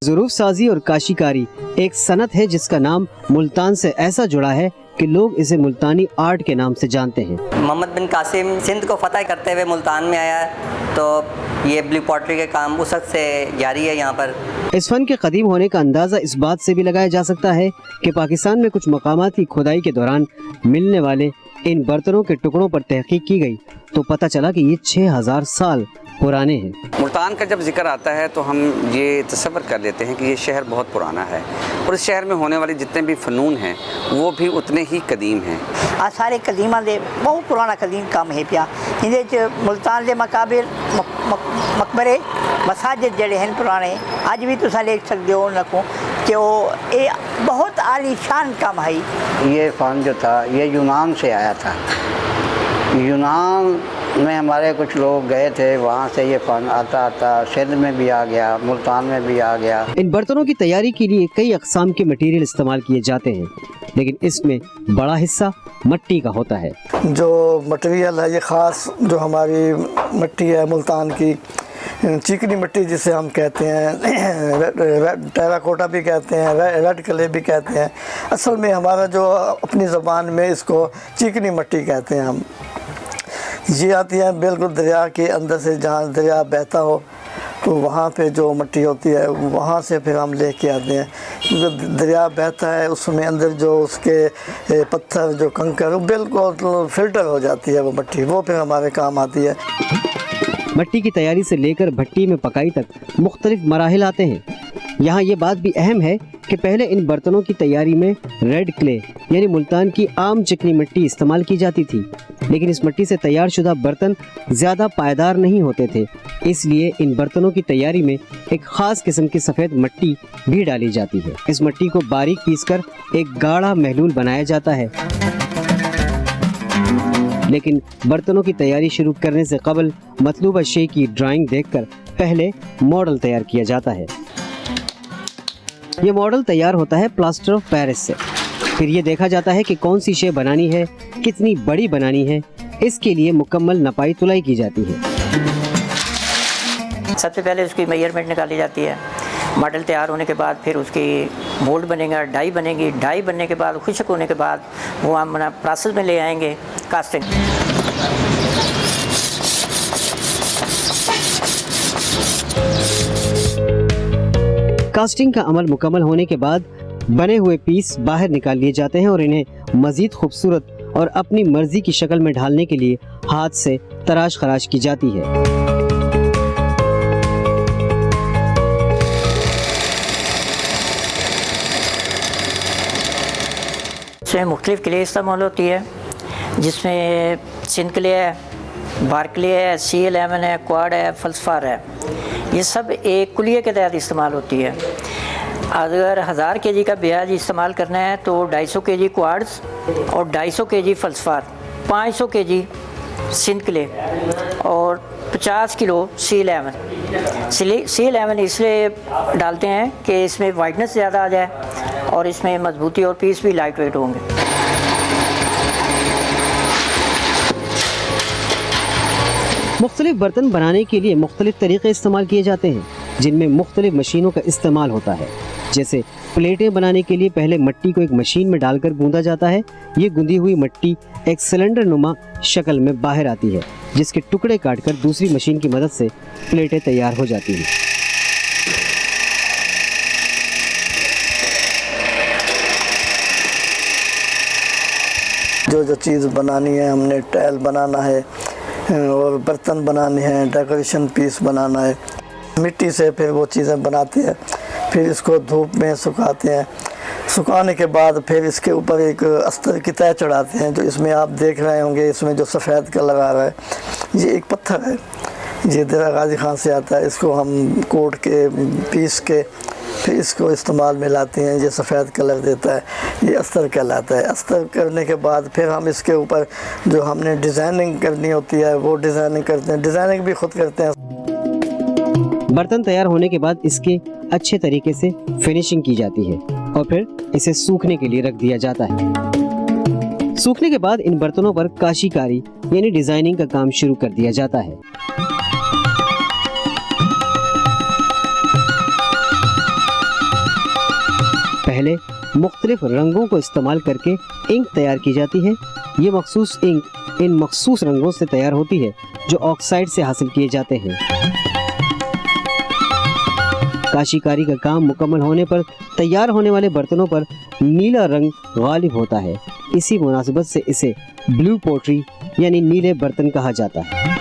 ज़रूफ साजी और काशीकारी एक सनत है जिसका नाम मुल्तान से ऐसा जुड़ा है कि लोग इसे मुल्तानी आर्ट के नाम से जानते हैं। मोहम्मद बिन कासिम सिंध को फतह करते हुए मुल्तान में आया, तो ये ब्लू पॉटरी के काम उस वक्त से जारी है यहाँ पर। इस फन के कदीम होने का अंदाज़ा इस बात से भी लगाया जा सकता है कि पाकिस्तान में कुछ मकामात की खुदाई के दौरान मिलने वाले इन बर्तनों के टुकड़ों पर तहकीक की गई तो पता चला कि ये 6000 साल पुराने हैं। मुल्तान का जब जिक्र आता है तो हम ये तसव्वुर कर लेते हैं कि ये शहर बहुत पुराना है और इस शहर में होने वाले जितने भी फ़नून हैं वो भी उतने ही कदीम हैं। आ सारे कदीमा दे बहुत पुराना कदीम काम है पिया इहदे च मुल्तान दे मकाबिर मकबरे मसाजिद जड़े हैं पुराने अज भी तुसा देख सकते हो उनको कि वो ये बहुत आलीशान काम है। ये फ़न जो था ये यूनान से आया था। यूनान में हमारे कुछ लोग गए थे, वहाँ से ये फ़न आता आता सिंध में भी आ गया, मुल्तान में भी आ गया। इन बर्तनों की तैयारी के लिए कई अक़साम के मटेरियल इस्तेमाल किए जाते हैं, लेकिन इसमें बड़ा हिस्सा मिट्टी का होता है। जो मटेरियल है ये ख़ास जो हमारी मिट्टी है मुल्तान की, चिकनी मिट्टी जिसे हम कहते हैं, टेराकोटा भी कहते हैं, रेड क्ले भी कहते हैं। असल में हमारा जो अपनी ज़बान में इसको चिकनी मिट्टी कहते हैं हम। ये आती है बिल्कुल दरिया के अंदर से, जहाँ दरिया बहता हो तो वहाँ पे जो मिट्टी होती है वहाँ से फिर हम लेके आते हैं। क्योंकि दरिया बहता है उसमें अंदर जो उसके पत्थर जो कंकर वो बिल्कुल फ़िल्टर हो जाती है वो मिट्टी, वो फिर हमारे काम आती है। मिट्टी की तैयारी से लेकर भट्टी में पकाई तक मुख्तलिफ मराहिल आते हैं। यहाँ ये बात भी अहम है कि पहले इन बर्तनों की तैयारी में रेड क्ले यानी मुल्तान की आम चिकनी मिट्टी इस्तेमाल की जाती थी, लेकिन इस मिट्टी से तैयार शुदा बर्तन ज़्यादा पायदार नहीं होते थे, इसलिए इन बर्तनों की तैयारी में एक ख़ास किस्म की सफ़ेद मिट्टी भी डाली जाती है। इस मिट्टी को बारीक पीसकर एक गाढ़ा महलूल बनाया जाता है, लेकिन बर्तनों की तैयारी शुरू करने से कबल मतलूबा शे की ड्राइंग देखकर पहले मॉडल तैयार किया जाता है। ये मॉडल तैयार होता है प्लास्टर ऑफ पेरिस से। फिर ये देखा जाता है कि कौन सी शे बनानी है, कितनी बड़ी बनानी है। इसके लिए मुकम्मल नपाई तुलाई की जाती है। सबसे पहले उसकी मेजरमेंट निकाली जाती है। मॉडल तैयार होने के बाद फिर उसकी मोल्ड बनेगा, डाई बनेगी। डाई बनने के बाद खुश्क होने के बाद वो हम प्रोसेस में ले आएंगे कास्टिंग। कास्टिंग का अमल मुकम्मल होने के बाद बने हुए पीस बाहर निकाल लिए जाते हैं और इन्हें मज़ीद खूबसूरत और अपनी मर्जी की शक्ल में ढालने के लिए हाथ से तराश खराश की जाती है। इसमें मुख्तलिफ क्ले इस्तेमाल होती है, जिसमें सिंध क्ले है, बार क्ले है, CL11 है, क्वाड है, फल्सफार है। ये सब एक कुलिये के तहत इस्तेमाल होती है। अगर 1000 kg का ब्याज इस्तेमाल करना है तो 250 kg क्वाड्स और 250 kg फल्सफार, 500 kg सिंध क्ले और 50 किलो CL11। CL11 इसलिए डालते हैं कि इसमें वाइटनेस ज़्यादा आ जाए और इसमें मजबूती और पीस भी लाइट वेट होंगे। मुख्तलिफ बर्तन बनाने के लिए मुख्तलिफ तरीक़े इस्तेमाल किए जाते हैं, जिनमें मुख्तलिफ मशीनों का इस्तेमाल होता है। जैसे प्लेटें बनाने के लिए पहले मिट्टी को एक मशीन में डालकर गूंदा जाता है। ये गुंदी हुई मिट्टी एक सिलेंडर नुमा शक्ल में बाहर आती है, जिसके टुकड़े काटकर दूसरी मशीन की मदद से प्लेटें तैयार हो जाती हैं। जो चीज़ बनानी है, हमने टाइल बनाना है और बर्तन बनाने हैं, डेकोरेशन पीस बनाना है, मिट्टी से फिर वो चीज़ें बनाते हैं। फिर इसको धूप में सुखाते हैं। सुखाने के बाद फिर इसके ऊपर एक अस्तर की तय चढ़ाते हैं। जो इसमें आप देख रहे होंगे, इसमें जो सफ़ेद कलर आ रहा है, ये एक पत्थर है, ये देरा गाजी खान से आता है। इसको हम कोट के पीस के फिर इसको इस्तेमाल में लाते हैं। ये सफ़ेद कलर देता है, ये अस्तर कहलाता है। अस्तर करने के बाद फिर हम इसके ऊपर जो हमने डिज़ाइनिंग करनी होती है वो डिज़ाइनिंग करते हैं। डिज़ाइनिंग भी खुद करते हैं। बर्तन तैयार होने के बाद इसके अच्छे तरीके से फिनिशिंग की जाती है और फिर इसे सूखने के लिए रख दिया जाता है। सूखने के बाद इन बर्तनों पर काशीकारी यानी डिजाइनिंग का काम शुरू कर दिया जाता है। पहले मुख्तलिफ रंगों को इस्तेमाल करके इंक तैयार की जाती है। ये मखसूस इंक इन मखसूस रंगों से तैयार होती है जो ऑक्साइड से हासिल किए जाते हैं। काशीकारी का काम मुकम्मल होने पर तैयार होने वाले बर्तनों पर नीला रंग गालिब होता है। इसी मुनासिबत से इसे ब्लू पोट्री यानी नीले बर्तन कहा जाता है।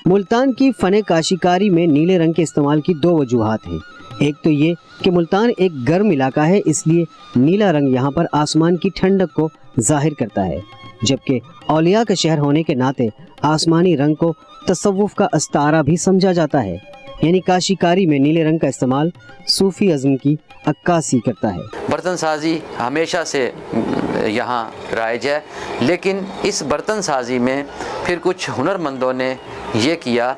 मुल्तान की फ़ने काशीकारी में नीले रंग के इस्तेमाल की दो वजूहात हैं। एक तो ये कि मुल्तान एक गर्म इलाका है, इसलिए नीला रंग यहाँ पर आसमान की ठंडक को जाहिर करता है, जबकि औलिया का शहर होने के नाते आसमानी रंग को तसव्वुफ का अस्तारा भी समझा जाता है। यानी काशीकारी में नीले रंग का इस्तेमाल सूफी अज़्म की अक्कासी करता है। बर्तन साजी हमेशा से यहाँ राइज है, लेकिन इस बर्तन साजी में फिर कुछ हुनरमंदों ने ये किया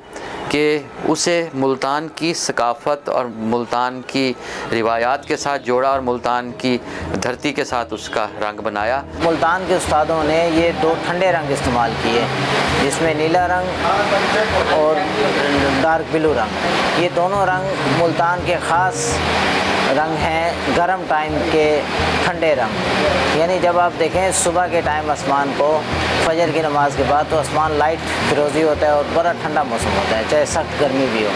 कि उसे मुल्तान की सकाफ़त और मुल्तान की रिवायात के साथ जोड़ा और मुल्तान की धरती के साथ उसका रंग बनाया। मुल्तान के उस्तादों ने ये दो ठंडे रंग इस्तेमाल किए, जिसमें नीला रंग और डार्क ब्लू रंग। ये दोनों रंग मुल्तान के ख़ास रंग हैं, गर्म टाइम के ठंडे रंग। यानी जब आप देखें सुबह के टाइम आसमान को फजर की नमाज के बाद, तो आसमान लाइट फिरोज़ी होता है और बड़ा ठंडा मौसम होता है, चाहे सख्त गर्मी भी हो।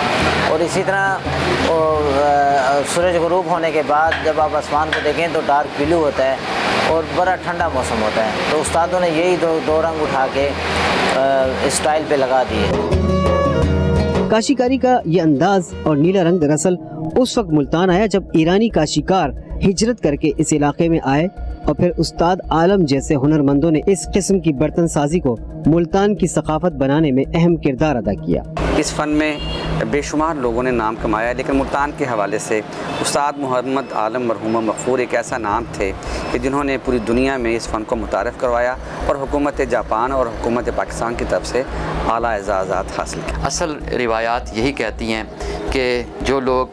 और इसी तरह सूरज गुरूब होने के बाद जब आप आसमान को देखें तो डार्क ब्लू होता है और बड़ा ठंडा मौसम होता है। तो उस्तादों ने यही दो रंग उठा के स्टाइल पे लगा दिए। काशीकारी का ये अंदाज और नीला रंग दरअसल उस वक्त मुल्तान आया जब ईरानी काशीकार हिजरत करके इस इलाके में आए और फिर उस्ताद आलम जैसे हुनरमंदों ने इस किस्म की बर्तन साजी को मुल्तान की सकाफत बनाने में अहम किरदार अदा किया। इस फ़न में बेशुमार लोगों ने नाम कमाया, लेकिन मुल्तान के हवाले से उस्ताद मोहम्मद आलम मरहूम मग़फ़ूर एक ऐसा नाम थे कि जिन्होंने पूरी दुनिया में इस फ़न को मुतारफ़ करवाया और हुकूमत जापान और हुकूमत पाकिस्तान की तरफ से आला एजाज़ात हासिल किए। असल रिवायात यही कहती हैं कि जो लोग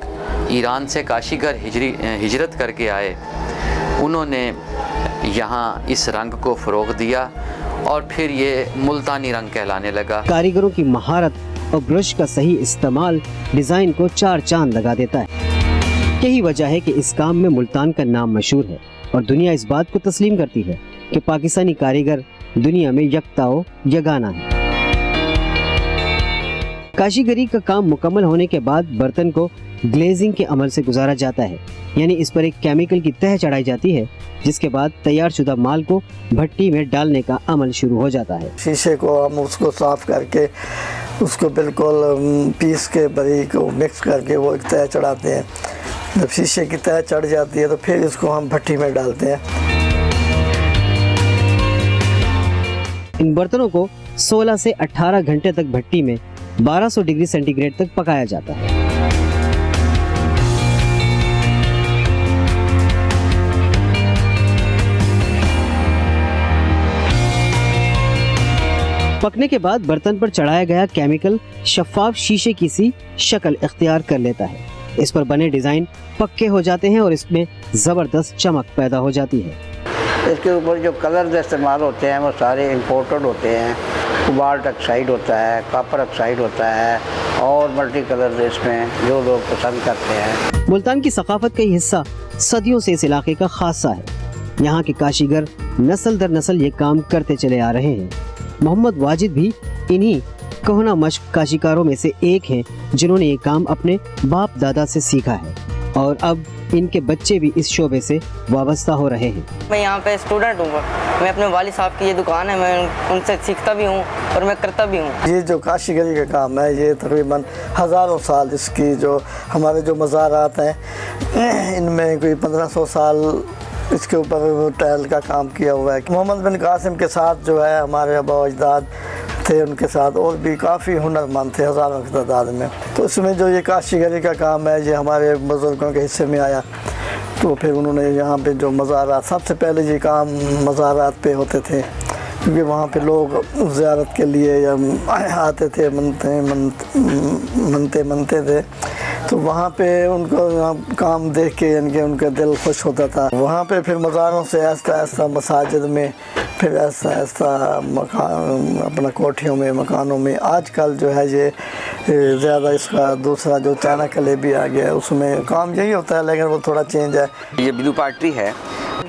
ईरान से काशीगर हिजरत करके आए, उन्होंने यहाँ इस रंग को फ़रोग़ दिया और फिर ये मुल्तानी रंग कहलाने लगा। कारीगरों की महारत और ब्रश का सही इस्तेमाल डिज़ाइन को चार चांद लगा देता है। यही वजह है कि इस काम में मुल्तान का नाम मशहूर है और दुनिया इस बात को तस्लीम करती है कि पाकिस्तानी कारीगर दुनिया में यकता व यगाना है। काशीगरी का काम मुकम्मल होने के बाद बर्तन को ग्लेजिंग के अमल से गुजारा जाता है, यानी इस पर एक केमिकल की तह चढ़ाई जाती है, जिसके बाद तैयार शुदा माल को भट्टी में डालने का अमल शुरू हो जाता है। शीशे को हम उसको साफ़ करके उसको बिल्कुल पीस के बारीक मिक्स करके वो एक तह चढ़ाते हैं। जब शीशे की तह चढ़ जाती है तो फिर इसको हम भट्टी में डालते हैं। इन बर्तनों को 16 से 18 घंटे तक भट्टी में 1200 डिग्री सेंटीग्रेड तक पकाया जाता है। पकने के बाद बर्तन पर चढ़ाया गया केमिकल शफाफ शीशे की सी शक्ल इख्तियार कर लेता है। इस पर बने डिज़ाइन पक्के हो जाते हैं और इसमें ज़बरदस्त चमक पैदा हो जाती है। इसके ऊपर जो कलर इस्तेमाल होते हैं वो सारे इंपोर्टेड होते हैं। कोबाल्ट ऑक्साइड होता है, कॉपर ऑक्साइड होता है और मल्टी कलर इसमें जो लोग पसंद करते हैं। मुल्तान की सकाफत का ये हिस्सा सदियों से इस इलाके का खासा है। यहाँ के काशीगर नस्ल दर नस्ल ये काम करते चले आ रहे हैं। मोहम्मद वाजिद भी इन्हीं कहना मश्क काशीकारों में से एक हैं, जिन्होंने ये काम अपने बाप दादा से सीखा है और अब इनके बच्चे भी इस शोबे से वाबस्ता हो रहे हैं। मैं यहाँ पे स्टूडेंट हूँ। मैं अपने वालिद साहब की ये दुकान है, मैं उनसे सीखता भी हूँ और मैं करता भी हूँ। ये जो काशीगरी का काम है ये तकरीबन हज़ारों साल इसकी जो हमारे जो मज़ारात हैं इनमें कोई 1500 साल इसके ऊपर टाइल का काम किया हुआ है। मोहम्मद बिन कासिम के साथ जो है हमारे आबा अजदाद थे, उनके साथ और भी काफ़ी हुनरमंद थे हज़ारों की तादाद में। तो इसमें जो ये काशीगरी का काम है ये हमारे बुज़ुर्गों के हिस्से में आया। तो फिर उन्होंने यहाँ पे जो मज़ारात, सबसे पहले ये काम मज़ारात पे होते थे, क्योंकि वहाँ पे लोग ज़ियारत के लिए या आते थे, मनते थे। तो वहाँ पे उनको काम देख के उनका दिल खुश होता था। वहाँ पे फिर मज़ारों से आहिस्ता आहिस्ता मसाजिद में, फिर आहिस्ता आहिस्ता मकान अपना कोठियों में, मकानों में। आजकल जो है ये ज़्यादा इसका दूसरा जो चाइना क्ले भी आ गया है, उसमें काम यही होता है, लेकिन वो थोड़ा चेंज है। ये ब्लू पॉटरी है,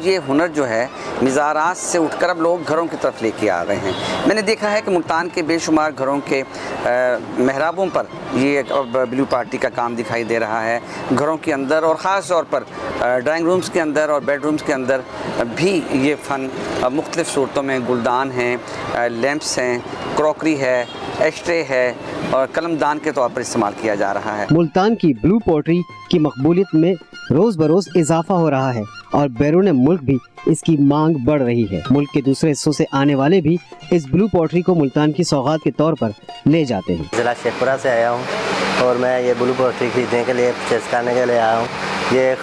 ये हुनर जो है मज़ारात से उठकर अब लोग घरों की तरफ लेके आ रहे हैं। मैंने देखा है कि मुल्तान के बेशुमार घरों के महराबों पर ये अब ब्लू पॉटरी का काम दिखाई दे रहा है। घरों के अंदर और ख़ास तौर पर ड्राइंग रूम्स के अंदर और बेडरूम्स के अंदर भी ये फ़न मुख्तलिफ़ सूरतों में, गुलदान हैं, लैंप्स हैं, क्रॉकरी है, एस्ट्रे है और कलमदान के तौर पर इस्तेमाल किया जा रहा है। मुल्तान की ब्लू पॉटरी की मकबूलियत में रोज़ बरोज़ इजाफा हो रहा है और बैरून मुल्क भी इसकी मांग बढ़ रही है। मुल्क के दूसरे हिस्सों से आने वाले भी इस ब्लू पॉटरी को मुल्तान की सौगात के तौर पर ले जाते हैं। ज़िला शेखपुरा से आया हूँ और मैं ये ब्लू पॉटरी खरीदने के लिए, परचेज़ करने के लिए आया हूँ। ये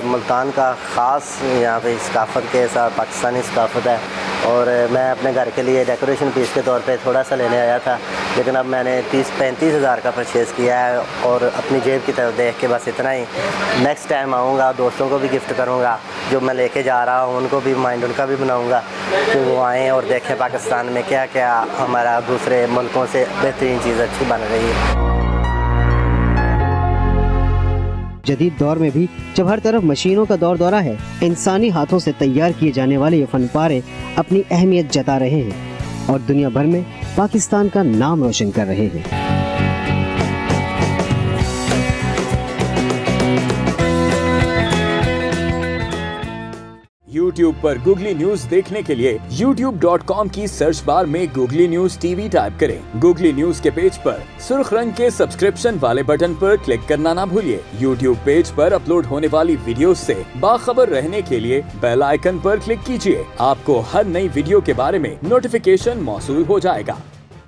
मुल्तान का ख़ास यहाँ पे सकाफ़त के साथ पाकिस्तानी सकाफ़त है और मैं अपने घर के लिए डेकोरेशन पीस के तौर पे थोड़ा सा लेने आया था, लेकिन अब मैंने 30-35 हज़ार का परचेज़ किया है और अपनी जेब की तरफ देख के बस इतना ही। नेक्स्ट टाइम आऊँगा, दोस्तों को भी गिफ्ट करूँगा, जो मैं लेके जा रहा हूँ उनको भी माइंड उनका भी बनाऊँगा कि वो आएँ और देखें पाकिस्तान में क्या क्या हमारा दूसरे मुल्कों से बेहतरीन चीज़ अच्छी बन रही है। जदीद दौर में भी जब हर तरफ मशीनों का दौर दौरा है, इंसानी हाथों से तैयार किए जाने वाले ये फनपारे अपनी अहमियत जता रहे हैं और दुनिया भर में पाकिस्तान का नाम रोशन कर रहे हैं। YouTube पर गूगली न्यूज देखने के लिए youtube.com की सर्च बार में गूगली न्यूज टीवी टाइप करें। गूगली न्यूज के पेज पर सुर्ख रंग के सब्सक्रिप्शन वाले बटन पर क्लिक करना ना भूलिए। YouTube पेज पर अपलोड होने वाली वीडियोस से बाखबर रहने के लिए बेल आइकन पर क्लिक कीजिए। आपको हर नई वीडियो के बारे में नोटिफिकेशन मौसूल हो जाएगा।